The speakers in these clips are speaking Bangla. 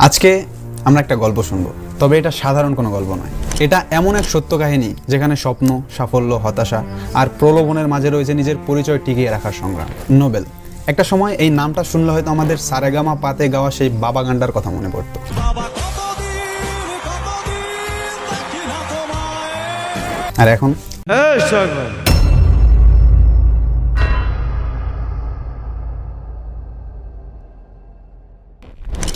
আজকে আমরা একটা গল্প শুনবো, তবে এটা সাধারণ কোনো গল্প নয়। এটা এমন এক সত্য কাহিনী যেখানে স্বপ্ন, সাফল্য, হতাশা আর প্রলোভনের মাঝে রয়েছে নিজের পরিচয় টিকিয়ে রাখার সংগ্রাম। নোবেল। একটা সময় এই নামটা শুনলে হয়তো আমাদের সারেগামা পাতে গাওয়া সেই বাবা গানটার কথা মনে পড়তো। আর এখন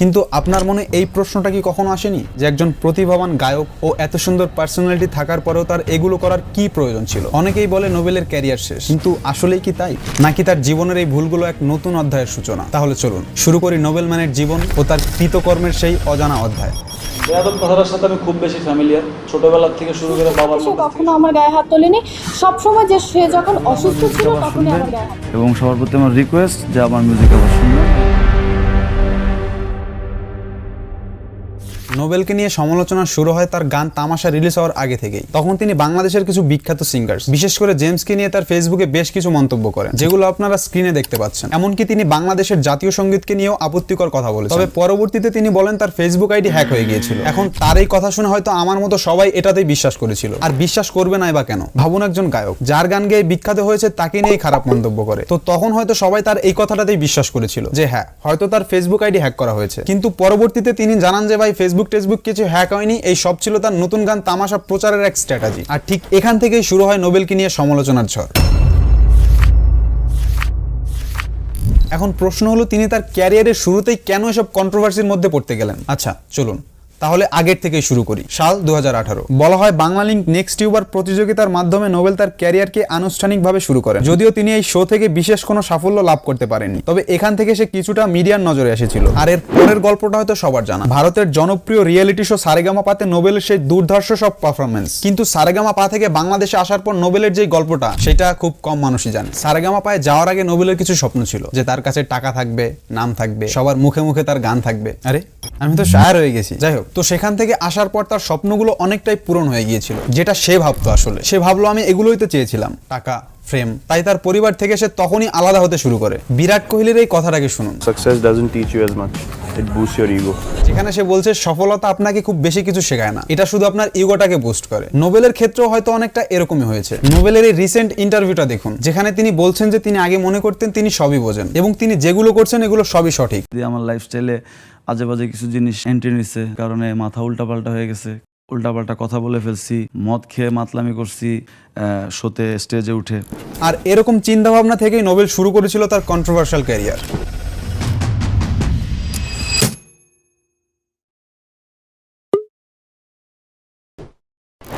কিন্তু আপনার মনে এই প্রশ্নটা কি কখনো আসেনি যে একজন প্রতিভাবান গায়ক ও এত সুন্দর পার্সোনালিটি থাকার পরেও তার এগুলো করার কি প্রয়োজন ছিল? অনেকেই বলে নোবেলের ক্যারিয়ার শেষ, কিন্তু আসলেই কি তাই, নাকি তার জীবনের এই ভুলগুলো এক নতুন অধ্যায়ের সূচনা? তাহলে চলুন শুরু করি নোবেল ম্যানের জীবন ও তার কৃতকর্মের সেই অজানা অধ্যায়। বেয়াদব কথাটার সাথে আমি খুব বেশি ফ্যামিলিয়ার, ছোটবেলা থেকে শুরু করে বাবার সে কখনো আমার গায়ে হাত তোলেনি। সবসময় যে সে যখন অসুস্থ ছিল তখনই আমার গায়ে হাত। এবং সবার প্রতি আমার রিকোয়েস্ট যে আমার মিউজিক আবার শুনবেন। নোবেলকে নিয়ে সমালোচনা শুরু হয় তার গান তামাশা রিলিজ হওয়ার আগে থেকেই। তখন তিনি বাংলাদেশের কিছু বিখ্যাত সিঙ্গার্স, বিশেষ করে জেমসকে নিয়ে তার ফেসবুকে বেশ কিছু মন্তব্য করেন, যেগুলো আপনারা স্ক্রিনে দেখতে পাচ্ছেন। এমনকি তিনি বাংলাদেশের জাতীয় সঙ্গীতকে নিয়েও আপত্তিকর কথা বলেছেন। তবে পরবর্তীতে তিনি বলেন তার ফেসবুক আইডি হ্যাক হয়ে গিয়েছিল। এখন তার এই কথা শুনে হয়তো আমার মতো সবাই এটাতেই বিশ্বাস করেছিল, আর বিশ্বাস করবে নাই বা কেন? ভাবুন, একজন গায়ক যার গান গেয়ে বিখ্যাত হয়েছে তাকে নিয়ে খারাপ মন্তব্য করে, তো তখন হয়তো সবাই তার এই কথাটাতেই বিশ্বাস করেছিল যে হ্যাঁ, হয়তো তার ফেসবুক আইডি হ্যাক করা হয়েছে। কিন্তু পরবর্তীতে তিনি জানান যে ভাই, ফেসবুক কিছু হ্যাক হয়নি, এই সব ছিল তার নতুন গান তামাশা প্রচারের এক স্ট্র্যাটেজি। আর ঠিক এখান থেকেই শুরু হয় নোবেলকে নিয়ে সমালোচনার ঝড়। এখন প্রশ্ন হলো, তিনি তার ক্যারিয়ারের শুরুতেই কেন এসব কন্ট্রোভার্সির মধ্যে পড়তে গেলেন? আচ্ছা চলুন তাহলে আগের থেকেই শুরু করি। সাল 2018। বলা হয় বাংলালিংক নেক্সট টিউবার প্রতিযোগিতার মাধ্যমে নোবেল তার ক্যারিয়ারকে আনুষ্ঠানিকভাবে শুরু করেন। যদিও তিনি এই শো থেকে বিশেষ কোনো সাফল্য লাভ করতে পারেননি, তবে এখান থেকে সে কিছুটা মিডিয়ার নজরে এসেছিল। আর এর পরের গল্পটা হয়তো সবার জানা। ভারতের জনপ্রিয় রিয়েলিটি শো সারেগামা পাতে নোবেলের সেই দুর্ধর্ষ সব পারফরমেন্স। কিন্তু সারেগামা পা থেকে বাংলাদেশে আসার পর নোবেলের যে গল্পটা, সেটা খুব কম মানুষই জানে। সারেগামা পায়ে যাওয়ার আগে নোবেলের কিছু স্বপ্ন ছিল, যে তার কাছে টাকা থাকবে, নাম থাকবে, সবার মুখে মুখে তার গান থাকবে। আরে আমি তো শায়ার হয়ে গেছি। যাই হোক, তো সেখান থেকে আসার পর তার স্বপ্নগুলো অনেকটাই পূরণ হয়ে গিয়েছিল, যেটা সে ভাবতো। আসলে সে ভাবলো আমি এগুলোই তো চেয়েছিলাম, টাকা, ফ্রেম। তাই তার পরিবার থেকে সে তখনই আলাদা হতে শুরু করে। বিরাট কোহলির এই কথাটাকে শুনুন। Success doesn't teach you as much, it boosts your ego. যেখানে সে বলছে সফলতা আপনাকে খুব বেশি কিছু শেখায় না, এটা শুধু আপনার ইগোটাকে বুস্ট করে। নোবেলের ক্ষেত্রেও হয়তো অনেকটা এরকমই হয়েছে। নোবেলের এই রিসেন্ট ইন্টারভিউটা দেখুন, যেখানে তিনি বলছেন যে তিনি আগে মনে করতেন তিনি সবই বোঝেন, এবং তিনি যেগুলো করছেন এগুলো সবই সঠিক। আমার লাইফস্টাইলে আজে বাজে কিছু জিনিস এন্ট্রি নিচ্ছে, কারণে মাথা উল্টাপাল্টা হয়ে গেছে, উল্টাপাল্টা কথা বলে ফেলছি, মদ খেয়ে মাতলামি করছি শোতে, স্টেজে উঠে। আর এরকম চিন্তা ভাবনা থেকেই নোবেল শুরু করেছিল তার কন্ট্রোভার্সিয়াল ক্যারিয়ার।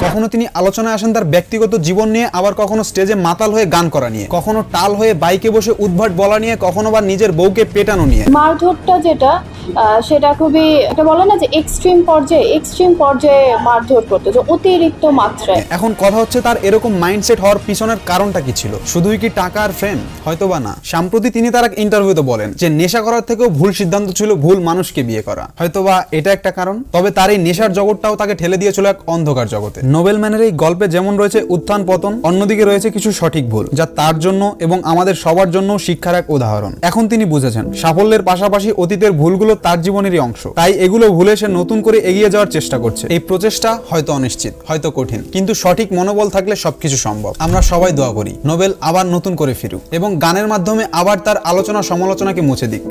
কখনো তিনি আলোচনায় আসেন তার ব্যক্তিগত জীবন নিয়ে, আবার কখনো স্টেজে মাতাল হয়ে গান করা নিয়ে, কখনো টাল হয়ে বাইকে বসে উদ্ভট বলা নিয়ে, কখনো বা নিজের বউকে পেটানো নিয়ে। মারধরটা যেটা সেটা খুবই, এটা বলে না যে এক্সট্রিম পর্যায়ে মারধর করতো, যে অতিরিক্ত মাত্রায়। এখন কথা হচ্ছে তার এরকম মাইন্ডসেট হওয়ার পিছনের কারণটা কি ছিল? শুধুই কি টাকা আর ফ্রেম? হয়তো বা না। সম্প্রতি তিনি তার এক ইন্টারভিউতে বলেন যে নেশা করার থেকেও ভুল সিদ্ধান্ত ছিল ভুল মানুষকে বিয়ে করা। হয়তো বা এটা একটা কারণ। তবে তার এই নেশার জগৎটাও তাকে ঠেলে দিয়েছিল এক অন্ধকার জগতে। নোবেল ম্যানের এই গল্পে যেমন রয়েছে উত্থান পতন, অন্যদিকে রয়েছে কিছু সঠিক ভুল, যা তার জন্য এবং আমাদের সবার জন্য শিক্ষার এক উদাহরণ। এখন তিনি বুঝেছেন সাফল্যের পাশাপাশি অতীতের ভুলগুলো তার জীবনেরই অংশ, তাই এগুলো ভুলে সে নতুন করে এগিয়ে যাওয়ার চেষ্টা করছে। এই প্রচেষ্টা হয়তো অনিশ্চিত, হয়তো কঠিন, কিন্তু সঠিক মনোবল থাকলে সবকিছু সম্ভব। আমরা সবাই দোয়া করি নোবেল আবার নতুন করে ফিরুক এবং গানের মাধ্যমে আবার তার আলোচনা সমালোচনাকে মুছে দিক।